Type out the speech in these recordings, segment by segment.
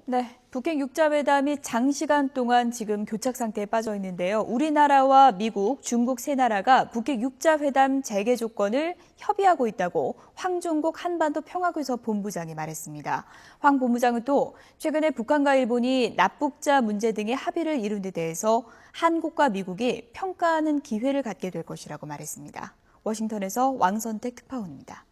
네, 북핵 6자회담이 장시간 동안 지금 교착 상태에 빠져 있는데요. 우리나라와 미국, 중국 세 나라가 북핵 6자회담 재개 조건을 협의하고 있다고 황종국 한반도 평화교섭 본부장이 말했습니다. 황 본부장은 또 최근에 북한과 일본이 납북자 문제 등의 합의를 이룬 데 대해서 한국과 미국이 평가하는 기회를 갖게 될 것이라고 말했습니다. 워싱턴에서 왕선택 특파원입니다.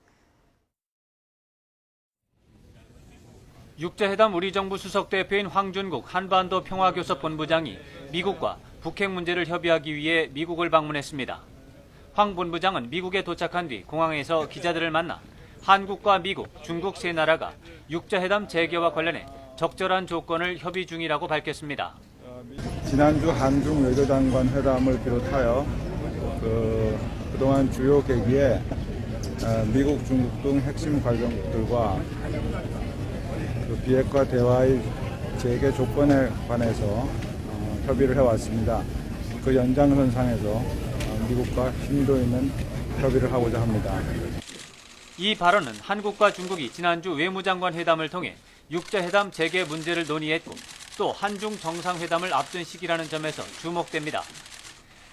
육자회담 우리 정부 수석 대표인 황준국 한반도 평화교섭 본부장이 미국과 북핵 문제를 협의하기 위해 미국을 방문했습니다. 황 본부장은 미국에 도착한 뒤 공항에서 기자들을 만나 한국과 미국, 중국 세 나라가 육자회담 재개와 관련해 적절한 조건을 협의 중이라고 밝혔습니다. 지난주 한중 외교장관 회담을 비롯하여 그동안 주요 계기에 미국, 중국 등 핵심 관련국들과 비핵화 대화의 재개 조건에 관해서 협의를 해왔습니다. 그 연장선상에서 미국과 심도 있는 협의를 하고자 합니다. 이 발언은 한국과 중국이 지난주 외무장관 회담을 통해 육자회담 재개 문제를 논의했고 또 한중 정상회담을 앞둔 시기라는 점에서 주목됩니다.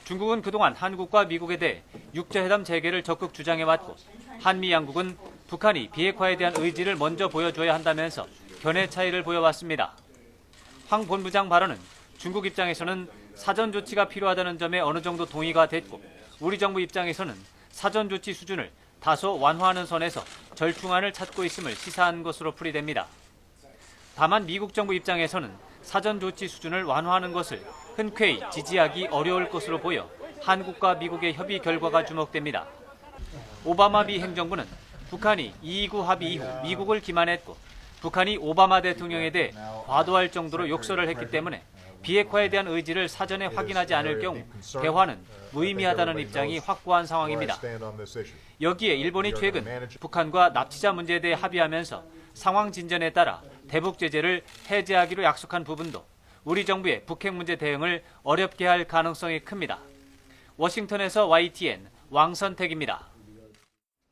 중국은 그동안 한국과 미국에 대해 육자회담 재개를 적극 주장해왔고 한미 양국은 북한이 비핵화에 대한 의지를 먼저 보여줘야 한다면서 견해 차이를 보여왔습니다. 황 본부장 발언은 중국 입장에서는 사전 조치가 필요하다는 점에 어느 정도 동의가 됐고 우리 정부 입장에서는 사전 조치 수준을 다소 완화하는 선에서 절충안을 찾고 있음을 시사한 것으로 풀이됩니다. 다만 미국 정부 입장에서는 사전 조치 수준을 완화하는 것을 흔쾌히 지지하기 어려울 것으로 보여 한국과 미국의 협의 결과가 주목됩니다. 오바마 미 행정부는 북한이 229 합의 이후 미국을 기만했고 북한이 오바마 대통령에 대해 과도할 정도로 욕설을 했기 때문에 비핵화에 대한 의지를 사전에 확인하지 않을 경우 대화는 무의미하다는 입장이 확고한 상황입니다. 여기에 일본이 최근 북한과 납치자 문제에 대해 합의하면서 상황 진전에 따라 대북 제재를 해제하기로 약속한 부분도 우리 정부의 북핵 문제 대응을 어렵게 할 가능성이 큽니다. 워싱턴에서 YTN 왕선택입니다.